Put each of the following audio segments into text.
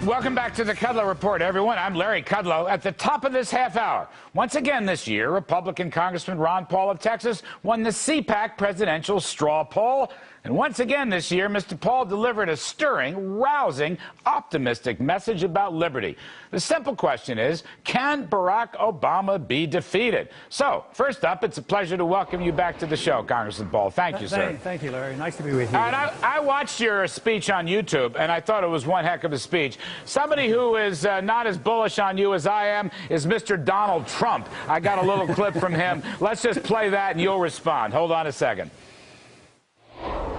Welcome back to the Kudlow Report, everyone. I'm Larry Kudlow. At the top of this half hour, once again this year, Republican Congressman Paul of Texas won the CPAC presidential straw poll. And once again this year, Mr. Paul delivered a stirring, rousing, optimistic message about liberty. The simple question is, can Barack Obama be defeated? So, first up, it's a pleasure to welcome you back to the show, Congressman Paul. Thank you, sir. Thank you, Larry. Nice to be with you. And I watched your speech on YouTube, and I thought it was one heck of a speech. Somebody who is not as bullish on you as I am is Mr. Donald Trump. I got a little clip from him. Let's just play that, and you'll respond. Hold on a second.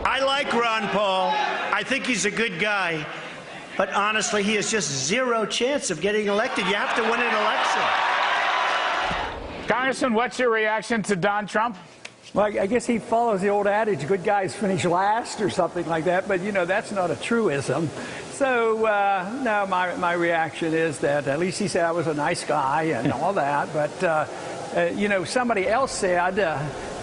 I like Ron Paul. I think he's a good guy. But honestly, he has just zero chance of getting elected. You have to win an election. Congressman, what's your reaction to Don Trump? Well, I guess he follows the old adage, good guys finish last or something like that. But, you know, that's not a truism. So, no, my reaction is that at least he said I was a nice guy and all that. But, you know, somebody else said,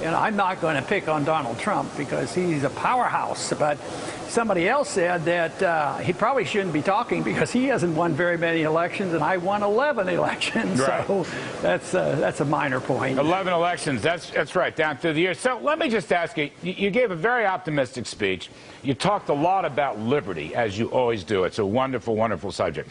and I'm not going to pick on Donald Trump because he's a powerhouse, but somebody else said that he probably shouldn't be talking because he hasn't won very many elections, and I won 11 elections. Right. So that's a minor point. 11 elections, that's right, down through the years. So let me just ask you, you gave a very optimistic speech. You talked a lot about liberty, as you always do. It's a wonderful, wonderful subject.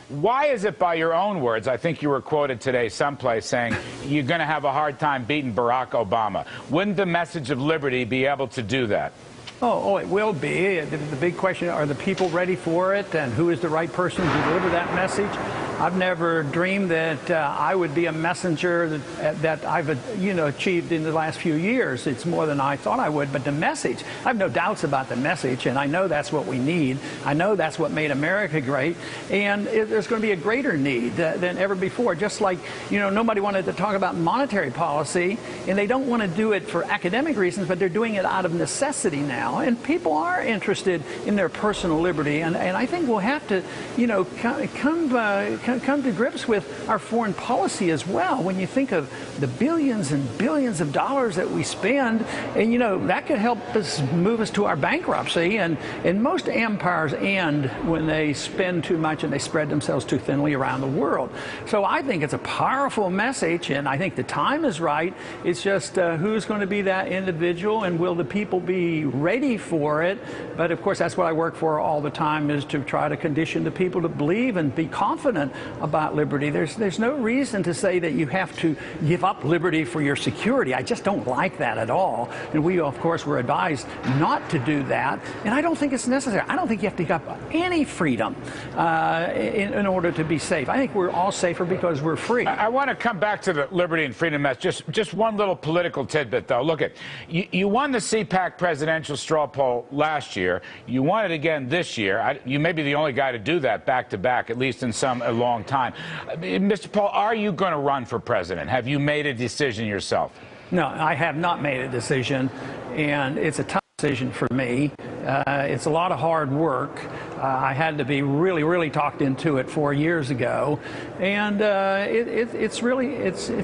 Why is it, by your own words, I think you were quoted today someplace saying you're going to have a hard time beating Barack Obama? Wouldn't the message of liberty be able to do that? Oh, it will be. The big question, are the people ready for it, and who is the right person to deliver that message? I've never dreamed that I would be a messenger that I've achieved in the last few years. It's more than I thought I would, but the message, I have no doubts about the message, and I know that's what we need. I know that's what made America great, and there's going to be a greater need than ever before. Just like, you know, nobody wanted to talk about monetary policy, and they don't want to do it for academic reasons, but they're doing it out of necessity now, and people are interested in their personal liberty, and I think we'll have to, you know, come to grips with our foreign policy as well. When you think of the billions and billions of dollars that we spend, and you know that could help us move us to our bankruptcy. And most empires end when they spend too much and they spread themselves too thinly around the world. So I think it's a powerful message, and I think the time is right. It's just who's going to be that individual, and will the people be ready for it? But of course, that's what I work for all the time, is to try to condition the people to believe and be confident about liberty. There's no reason to say that you have to give up liberty for your security. I just don't like that at all. And we, of course, were advised not to do that. And I don't think it's necessary. I don't think you have to give up any freedom in order to be safe. I think we're all safer because we're free. I want to come back to the liberty and freedom message. Just one little political tidbit, though. Look, you won the CPAC presidential straw poll last year. You won it again this year. You may be the only guy to do that back-to-back, at least in a long time. Mr. Paul, are you going to run for president? Have you made a decision yourself? No, I have not made a decision, and it's a tough decision for me. It's a lot of hard work. I had to be really talked into it 4 years ago, and it's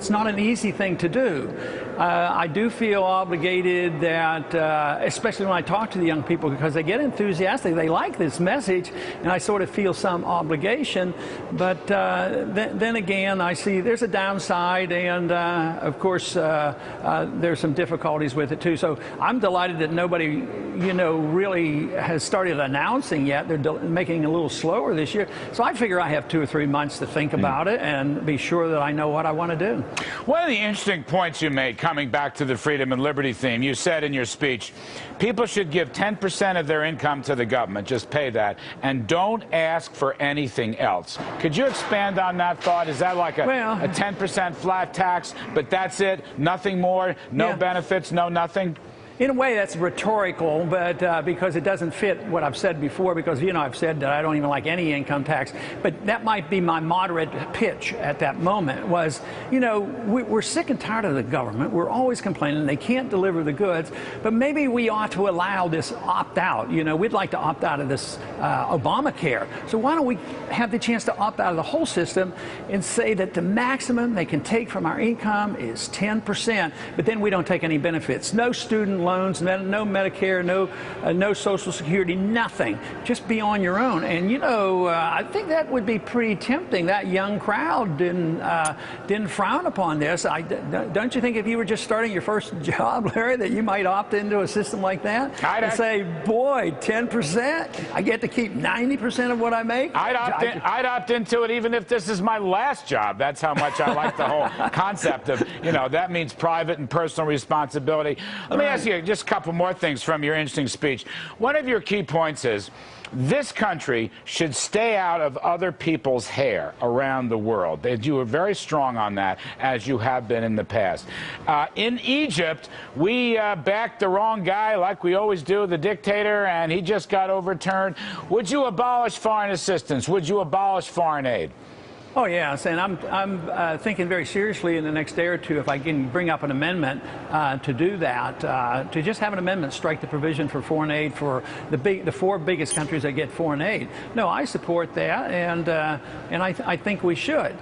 not an easy thing to do. I do feel obligated that, especially when I talk to the young people, because they get enthusiastic, they like this message, and I sort of feel some obligation. But then again, I see there's a downside, and of course there's some difficulties with it too. So I'm delighted that nobody, you know, really has started announcing yet. They're making it a little slower this year. So I figure I have 2 or 3 months to think about it and be sure that I know what I want to do. One of the interesting points you made, coming back to the freedom and liberty theme, you said in your speech, people should give 10% of their income to the government, just pay that, and don't ask for anything else. Could you expand on that thought? Is that like a 10% flat tax, but that's it, nothing more, no benefits, no nothing? In a way, that's rhetorical, but because it doesn't fit what I've said before, because, you know, I've said that I don't even like any income tax. But that might be my moderate pitch at that moment was, you know, we're sick and tired of the government. We're always complaining they can't deliver the goods. But maybe we ought to allow this opt-out. You know, we'd like to opt out of this Obamacare. So why don't we have the chance to opt out of the whole system and say that the maximum they can take from our income is 10%, but then we don't take any benefits. No student loan loans, no Medicare, no Social Security, nothing. Just be on your own. And, you know, I think that would be pretty tempting. That young crowd didn't frown upon this. Don't you think if you were just starting your first job, Larry, that you might opt into a system like that and say, boy, 10%, I get to keep 90% of what I make? I'd opt into it even if this is my last job. That's how much I like the whole concept of, you know, that means private and personal responsibility. Let me ask you just a couple more things from your interesting speech. One of your key points is this country should stay out of other people's hair around the world. You were very strong on that, as you have been in the past. In Egypt, we backed the wrong guy, like we always do, the dictator, and he just got overturned. Would you abolish foreign assistance? Would you abolish foreign aid? Oh, yes, and I'm thinking very seriously in the next day or two if I can bring up an amendment to do that, to just have an amendment strike the provision for foreign aid for the four biggest countries that get foreign aid. No, I support that, and I think we should,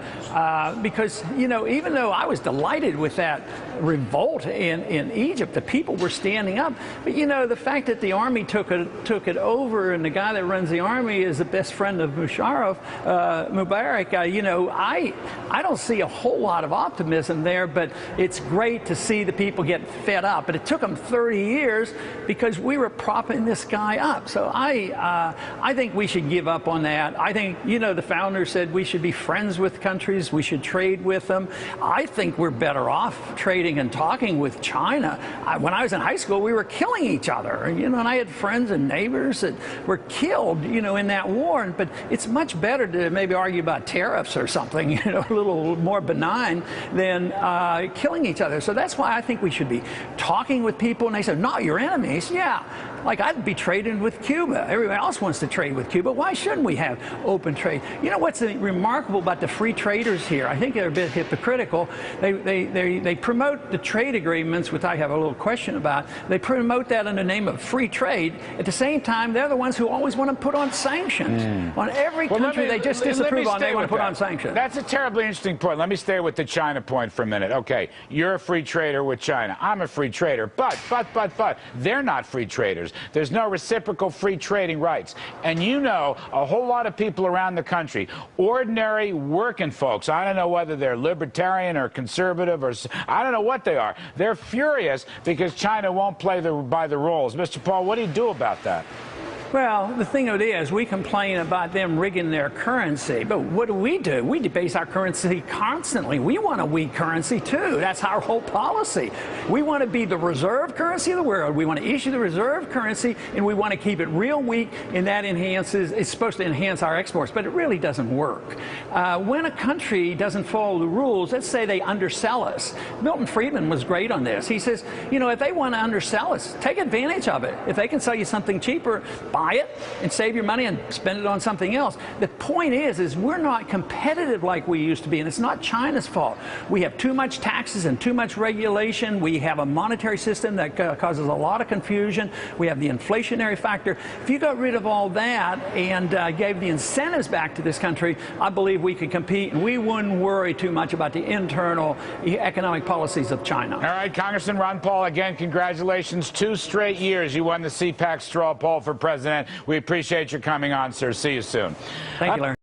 because, you know, even though I was delighted with that revolt in Egypt, the people were standing up, but, you know, the fact that the army took it over and the guy that runs the army is the best friend of Mubarak, you know, I don't see a whole lot of optimism there, but it's great to see the people get fed up. But it took them 30 years because we were propping this guy up. So I think we should give up on that. I think, you know, the founders said we should be friends with countries, we should trade with them. I think we're better off trading and talking with China. When I was in high school, we were killing each other, you know, and I had friends and neighbors that were killed, you know, in that war. But it's much better to maybe argue about tariffs or something, you know, a little more benign than killing each other. So that's why I think we should be talking with people. And they said, not your enemies. Yeah, like I'd be trading with Cuba. Everybody else wants to trade with Cuba. Why shouldn't we have open trade? You know what's remarkable about the free traders here? I think they're a bit hypocritical. They promote the trade agreements, which I have a little question about. They promote that in the name of free trade. At the same time, they're the ones who always want to put on sanctions on every country they just disapprove on. They want to put on sanctions. That's a terribly interesting point. Let me stay with the China point for a minute. Okay, you're a free trader with China. I'm a free trader. But, they're not free traders. There's no reciprocal free trading rights. And you know a whole lot of people around the country, ordinary working folks, I don't know whether they're libertarian or conservative or I don't know what they are. They're furious because China won't play by the rules. Mr. Paul, what do you do about that? Well, the thing of it is, we complain about them rigging their currency, but what do? We debase our currency constantly. We want a weak currency, too. That's our whole policy. We want to be the reserve currency of the world. We want to issue the reserve currency, and we want to keep it real weak, and that it's supposed to enhance our exports, but it really doesn't work. When a country doesn't follow the rules, let's say they undersell us. Milton Friedman was great on this. He says, you know, if they want to undersell us, take advantage of it. If they can sell you something cheaper, buy it and save your money and spend it on something else. The point is we're not competitive like we used to be, and it's not China's fault. We have too much taxes and too much regulation. We have a monetary system that causes a lot of confusion. We have the inflationary factor. If you got rid of all that and gave the incentives back to this country, I believe we could compete, and we wouldn't worry too much about the internal economic policies of China. All right, Congressman Ron Paul, again, congratulations. 2 straight years you won the CPAC straw poll for president. We appreciate your coming on, sir. See you soon. Thank you, Larry.